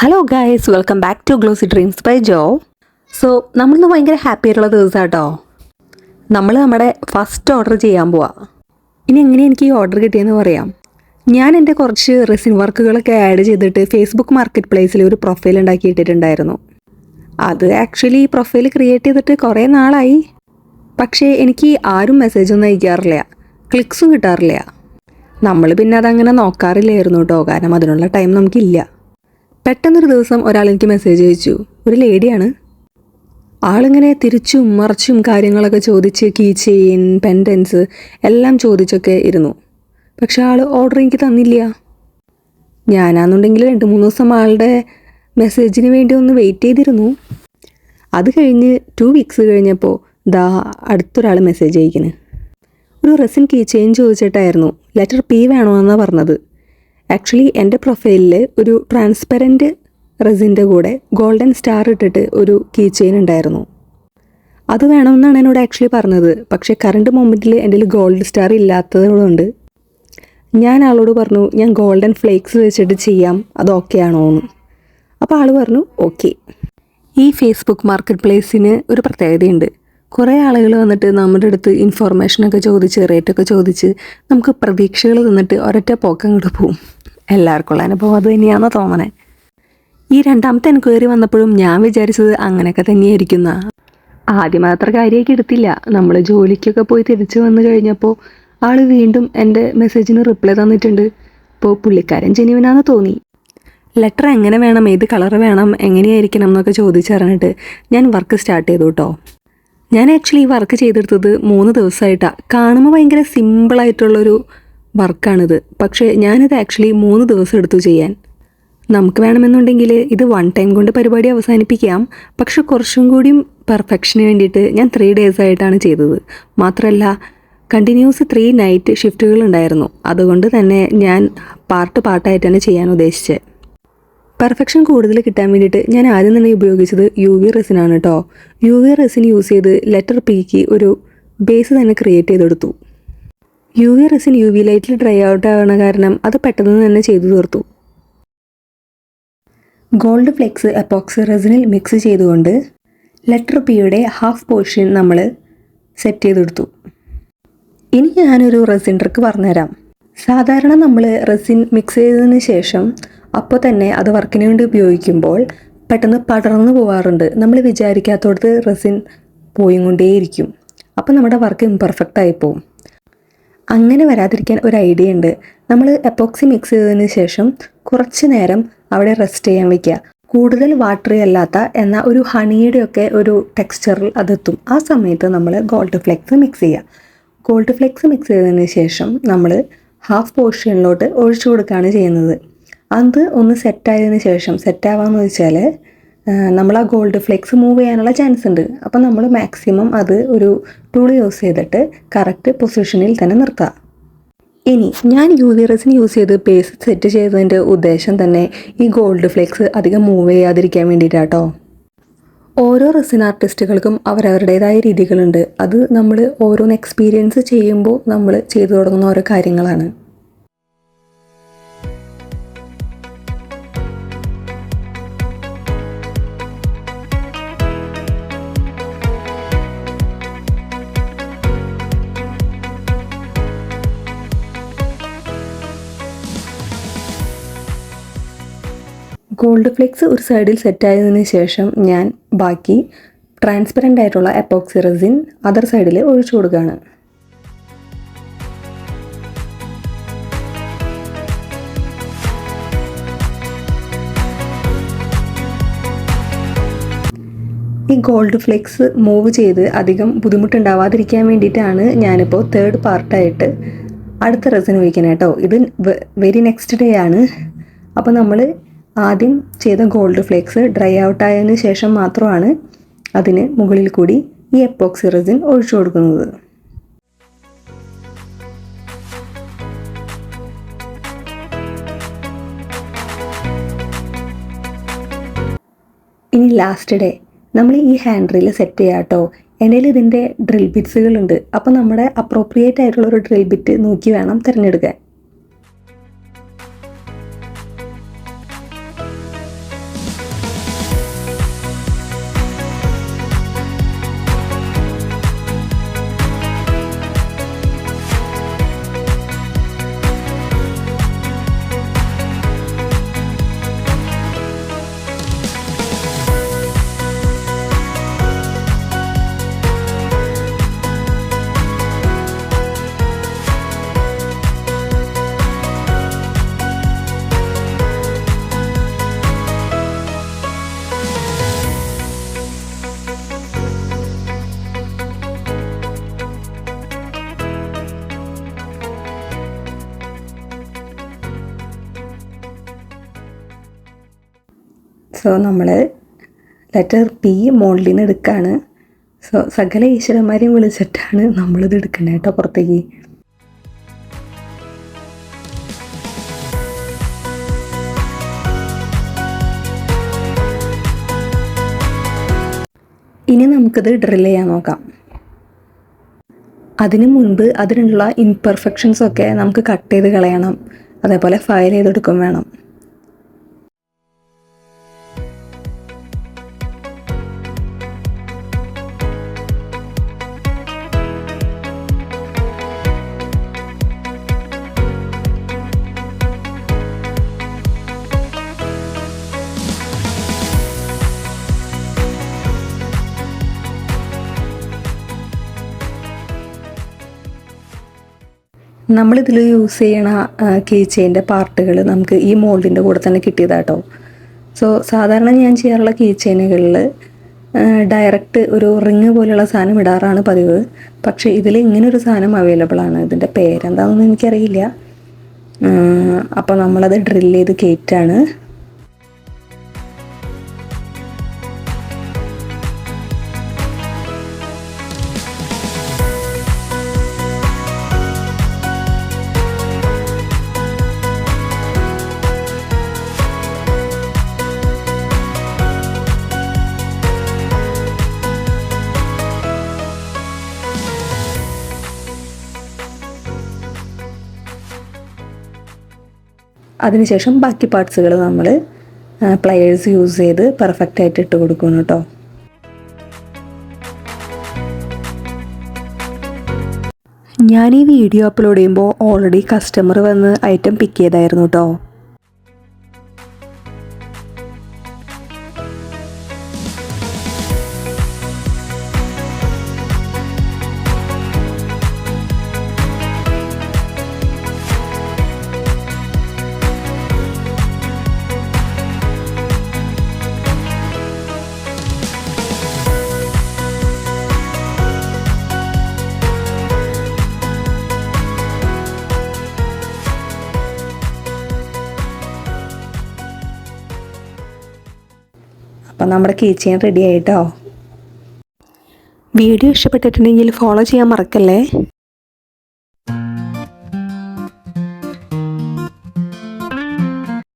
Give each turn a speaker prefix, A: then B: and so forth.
A: Hello guys, welcome back to Glossy Dreams by Jo. So നമ്മളിന്ന് ഭയങ്കര happy ആയിട്ടുള്ള ദിവസം കേട്ടോ. നമ്മൾ നമ്മുടെ ഫസ്റ്റ് ഓർഡർ ചെയ്യാൻ പോവാം. ഇനി എങ്ങനെ എനിക്ക് ഈ ഓർഡർ കിട്ടിയെന്ന് പറയാം. ഞാൻ എൻ്റെ കുറച്ച് റെസിൻ വർക്കുകളൊക്കെ ആഡ് ചെയ്തിട്ട് ഫേസ്ബുക്ക് മാർക്കറ്റ് പ്ലേസിൽ ഒരു പ്രൊഫൈൽ ഉണ്ടാക്കിയിട്ടിട്ടുണ്ടായിരുന്നു. അത് ആക്ച്വലി ഈ പ്രൊഫൈൽ ക്രിയേറ്റ് ചെയ്തിട്ട് കുറേ നാളായി. പക്ഷേ എനിക്ക് ആരും മെസ്സേജൊന്നും അയക്കാറില്ല, ക്ലിക്സും കിട്ടാറില്ല. നമ്മൾ പിന്നെ അതങ്ങനെ നോക്കാറില്ലായിരുന്നു കേട്ടോ, കാരണം അതിനുള്ള ടൈം നമുക്കില്ല. പെട്ടെന്നൊരു ദിവസം ഒരാൾ എനിക്ക് മെസ്സേജ് അയച്ചു. ഒരു ലേഡിയാണ്. ആളിങ്ങനെ തിരിച്ചും മറിച്ചും കാര്യങ്ങളൊക്കെ ചോദിച്ച് കീ ചെയിൻ, പെൻഡൻസ് എല്ലാം ചോദിച്ചൊക്കെ ഇരുന്നു. പക്ഷെ ആൾ ഓർഡർ എനിക്ക് തന്നില്ല. ഞാനാണെന്നുണ്ടെങ്കിൽ 2-3 ദിവസം ആളുടെ മെസ്സേജിന് വേണ്ടി ഒന്ന് വെയിറ്റ് ചെയ്തിരുന്നു. അത് കഴിഞ്ഞ് 2 വീക്സ് കഴിഞ്ഞപ്പോൾ അടുത്തൊരാൾ മെസ്സേജ് അയക്കുന്നു. ഒരു റെസിൻ കീ ചെയിൻ ചോദിച്ചിട്ടായിരുന്നു. ലെറ്റർ പി വേണമെന്നാണ് പറഞ്ഞത്. ആക്ച്വലി എൻ്റെ പ്രൊഫൈലിൽ ഒരു ട്രാൻസ്പെറൻറ്റ് റെസിൻ്റെ കൂടെ ഗോൾഡൻ സ്റ്റാർ ഇട്ടിട്ട് ഒരു കീ ചെയിൻ ഉണ്ടായിരുന്നു. അത് വേണമെന്നാണ് എന്നോട് ആക്ച്വലി പറഞ്ഞത്. പക്ഷേ കറണ്ട് മൊമെൻറ്റിൽ എൻ്റെ ഗോൾഡ് സ്റ്റാർ ഇല്ലാത്തതുകൊണ്ട് ഞാൻ ആളോട് പറഞ്ഞു, ഞാൻ ഗോൾഡൻ ഫ്ലേക്സ് വെച്ചിട്ട് ചെയ്യാം, അത് ഓക്കെ ആണോ എന്ന്. അപ്പോൾ ആൾ പറഞ്ഞു ഓക്കെ. ഈ ഫേസ്ബുക്ക് മാർക്കറ്റ് പ്ലേസിന് ഒരു പ്രത്യേകതയുണ്ട്. കുറേ ആളുകൾ വന്നിട്ട് നമ്മുടെ അടുത്ത് ഇൻഫോർമേഷനൊക്കെ ചോദിച്ച്, റേറ്റൊക്കെ ചോദിച്ച് നമുക്ക് പ്രതീക്ഷകൾ തന്നിട്ട് ഒരൊറ്റ പോക്കം അങ്ങോട്ട് പോവും. എല്ലാവർക്കും ഉള്ള അനുഭവം അത് തന്നെയാണെന്ന് തോന്നണേ. ഈ രണ്ടാമത്തെ എൻക്വയറി വന്നപ്പോഴും ഞാൻ വിചാരിച്ചത് അങ്ങനെയൊക്കെ തന്നെയായിരിക്കുന്ന. ആദ്യം അത്ര കാര്യമൊക്കെ എടുത്തില്ല. നമ്മൾ ജോലിക്കൊക്കെ പോയി തിരിച്ചു വന്നു കഴിഞ്ഞപ്പോൾ ആൾ വീണ്ടും എൻ്റെ മെസ്സേജിന് റിപ്ലൈ തന്നിട്ടുണ്ട്. ഇപ്പോൾ പുള്ളിക്കാരൻ ജെന്യുവനാണെന്ന് തോന്നി. ലെറ്റർ എങ്ങനെ വേണം, ഏത് കളർ വേണം, എങ്ങനെയായിരിക്കണം എന്നൊക്കെ ചോദിച്ചറിഞ്ഞിട്ട് ഞാൻ വർക്ക് സ്റ്റാർട്ട് ചെയ്തു കേട്ടോ. ഞാൻ ആക്ച്വലി ഈ വർക്ക് ചെയ്തെടുത്തത് 3 ദിവസമായിട്ടാണ്. കാണുമ്പോൾ ഭയങ്കര സിമ്പിളായിട്ടുള്ളൊരു വർക്കാണിത്. പക്ഷേ ഞാനിത് ആക്ച്വലി 3 ദിവസം എടുത്തു ചെയ്യാൻ. നമുക്ക് വേണമെന്നുണ്ടെങ്കിൽ ഇത് 1 ടൈം കൊണ്ട് പരിപാടി അവസാനിപ്പിക്കാം. പക്ഷെ കുറച്ചും കൂടിയും പെർഫെക്ഷന് വേണ്ടിയിട്ട് ഞാൻ 3 days ആയിട്ടാണ് ചെയ്തത്. മാത്രമല്ല കണ്ടിന്യൂസ് 3 നൈറ്റ് ഷിഫ്റ്റുകൾ ഉണ്ടായിരുന്നു. അതുകൊണ്ട് തന്നെ ഞാൻ പാർട്ടായിട്ടാണ് ചെയ്യാൻ ഉദ്ദേശിച്ചത്. പെർഫെക്ഷൻ കൂടുതൽ കിട്ടാൻ വേണ്ടിയിട്ട് ഞാൻ ആദ്യം തന്നെ ഉപയോഗിച്ചത് UV റെസിനാണ് കേട്ടോ. UV റെസിൻ യൂസ് ചെയ്ത് ലെറ്റർ പിക്ക് ഒരു ബേസ് തന്നെ ക്രിയേറ്റ് ചെയ്തെടുത്തു. UV റെസിൻ UV ലൈറ്റിൽ ഡ്രൈ ഔട്ട് ആവണ കാരണം അത് പെട്ടെന്ന് തന്നെ ചെയ്തു തീർത്തു. ഗോൾഡ് ഫ്ലെക്സ് എപ്പോക്സി റെസിനിൽ മിക്സ് ചെയ്തുകൊണ്ട് ലെറ്റർ പിയുടെ ഹാഫ് പോർഷൻ നമ്മൾ സെറ്റ് ചെയ്തെടുത്തു. ഇനി ഞാനൊരു റെസിൻ ട്രിക്ക് പറഞ്ഞുതരാം. സാധാരണ നമ്മൾ റെസിൻ മിക്സ് ചെയ്തതിന് ശേഷം അപ്പോൾ തന്നെ അത് വർക്കിന് വേണ്ടി ഉപയോഗിക്കുമ്പോൾ പെട്ടെന്ന് പടർന്നു പോകാറുണ്ട്. നമ്മൾ വിചാരിക്കാത്തോടത്ത് റെസിൻ പോയിക്കൊണ്ടേയിരിക്കും. അപ്പോൾ നമ്മുടെ വർക്ക് ഇംപെർഫെക്റ്റ് ആയിപ്പോവും. അങ്ങനെ വരാതിരിക്കാൻ ഒരു ഐഡിയ ഉണ്ട്. നമ്മൾ എപ്പോക്സി മിക്സ് ചെയ്തതിന് ശേഷം കുറച്ച് നേരം അവിടെ റെസ്റ്റ് ചെയ്യാൻ വയ്ക്കുക. കൂടുതൽ വാട്ടറി അല്ലാത്ത എന്നാൽ ഒരു ഹണിയുടെയൊക്കെ ഒരു ടെക്സ്ചറിൽ അതെത്തും. ആ സമയത്ത് നമ്മൾ ഗോൾഡ് ഫ്ലെക്സ് മിക്സ് ചെയ്യുക. ഗോൾഡ് ഫ്ലെക്സ് മിക്സ് ചെയ്തതിന് ശേഷം നമ്മൾ ഹാഫ് പോർഷനിലോട്ട് ഒഴിച്ചു കൊടുക്കുകയാണ് ചെയ്യുന്നത്. അത് ഒന്ന് സെറ്റായതിന് ശേഷം, സെറ്റാവാന്ന് വെച്ചാൽ നമ്മൾ ആ ഗോൾഡ് ഫ്ലെക്സ് മൂവ് ചെയ്യാനുള്ള ചാൻസ് ഉണ്ട്. അപ്പോൾ നമ്മൾ മാക്സിമം അത് ഒരു ടൂൾ യൂസ് ചെയ്തിട്ട് കറക്റ്റ് പൊസിഷനിൽ തന്നെ നിർത്തുക. ഇനി ഞാൻ UV റെസിൻ യൂസ് ചെയ്ത് ബേസ് സെറ്റ് ചെയ്തതിൻ്റെ ഉദ്ദേശം തന്നെ ഈ ഗോൾഡ് ഫ്ലെക്സ് അധികം മൂവ് ചെയ്യാതിരിക്കാൻ വേണ്ടിയിട്ടാട്ടോ. ഓരോ റെസിൻ ആർട്ടിസ്റ്റുകൾക്കും അവരവരുടേതായ രീതികളുണ്ട്. അത് നമ്മൾ ഓരോന്ന് എക്സ്പീരിയൻസ് ചെയ്യുമ്പോൾ നമ്മൾ ചെയ്തു തുടങ്ങുന്ന ഓരോ കാര്യങ്ങളാണ്. ഗോൾഡ് ഫ്ലെക്സ് ഒരു സൈഡിൽ സെറ്റായതിനു ശേഷം ഞാൻ ബാക്കി ട്രാൻസ്പെറൻ്റ് ആയിട്ടുള്ള എപ്പോക്സി റെസിൻ അതർ സൈഡിൽ ഒഴിച്ചു കൊടുക്കുകയാണ്. ഈ ഗോൾഡ് ഫ്ലെക്സ് മൂവ് ചെയ്ത് അധികം ബുദ്ധിമുട്ടുണ്ടാവാതിരിക്കാൻ വേണ്ടിയിട്ടാണ് ഞാനിപ്പോൾ 3rd പാർട്ടായിട്ട് അടുത്ത റെസിൻ ഒഴിക്കുന്നത് കേട്ടോ. ഇത് വെരി നെക്സ്റ്റ് ഡേ ആണ്. അപ്പോൾ നമ്മൾ ആദ്യം ചെയ്ത ഗോൾഡ് ഫ്ലെക്സ് ഡ്രൈ ഔട്ട് ആയതിനു ശേഷം മാത്രമാണ് അതിന് മുകളിൽ കൂടി ഈ എപ്പോക്സി റെസിൻ ഒഴിച്ചു കൊടുക്കുന്നത്. ഇനി ലാസ്റ്റ് ഡേ നമ്മൾ ഈ ഹാൻഡ് റീൽ സെറ്റ് ചെയ്യാം കേട്ടോ. എൻ്റെ ഇതിൻ്റെ ഡ്രിൽ ബിറ്റ്സുകളുണ്ട്. അപ്പോൾ നമ്മുടെ അപ്രോപ്രിയേറ്റ് ആയിട്ടുള്ളൊരു ഡ്രിൽ ബിറ്റ് നോക്കി വേണം തിരഞ്ഞെടുക്കാൻ. സോ നമ്മൾ ലെറ്റർ പി മോൾഡിൽ നിന്ന് എടുക്കുകയാണ്. സോ സകല ഈശ്വരന്മാരെയും വിളിച്ചിട്ടാണ് നമ്മളിത് എടുക്കുന്നത് കേട്ടോ പുറത്തേക്ക്. ഇനി നമുക്കിത് ഡ്രിൽ ചെയ്യാൻ നോക്കാം. അതിനു മുൻപ് അതിനുള്ള ഇംപെർഫെക്ഷൻസൊക്കെ നമുക്ക് കട്ട് ചെയ്ത് കളയണം, അതേപോലെ ഫയൽ ചെയ്തെടുക്കും വേണം. നമ്മളിതിൽ യൂസ് ചെയ്യണ കീ ചെയിൻ്റെ പാർട്ടുകൾ നമുക്ക് ഈ മോൾഡിൻ്റെ കൂടെ തന്നെ കിട്ടിയതാട്ടോ. സോ സാധാരണ ഞാൻ ചെയ്യാറുള്ള കീ ചെയിനുകളിൽ ഡയറക്റ്റ് ഒരു റിങ് പോലെയുള്ള സാധനം ഇടാറാണ് പതിവ്. പക്ഷേ ഇതിൽ ഇങ്ങനൊരു സാധനം അവൈലബിൾ ആണ്. ഇതിൻ്റെ പേരെന്താണെന്ന് എനിക്കറിയില്ല. അപ്പോൾ നമ്മളത് ഡ്രിൽ ചെയ്ത് കയറ്റാണ്. അതിനുശേഷം ബാക്കി പാർട്സുകൾ നമ്മൾ പ്ലയേഴ്സ് യൂസ് ചെയ്ത് പെർഫെക്റ്റായിട്ട് ഇട്ട് കൊടുക്കണം കേട്ടോ. ഞാൻ ഈ വീഡിയോ അപ്ലോഡ് ചെയ്യുമ്പോൾ ഓൾറെഡി കസ്റ്റമർ വന്ന് ഐറ്റം പിക്ക് ചെയ്തായിരുന്നു കേട്ടോ. അപ്പം നമ്മുടെ കീ ചെയിൻ റെഡി ആയിട്ടോ. വീഡിയോ ഇഷ്ടപ്പെട്ടിട്ടുണ്ടെങ്കിൽ ഫോളോ ചെയ്യാൻ മറക്കല്ലേ.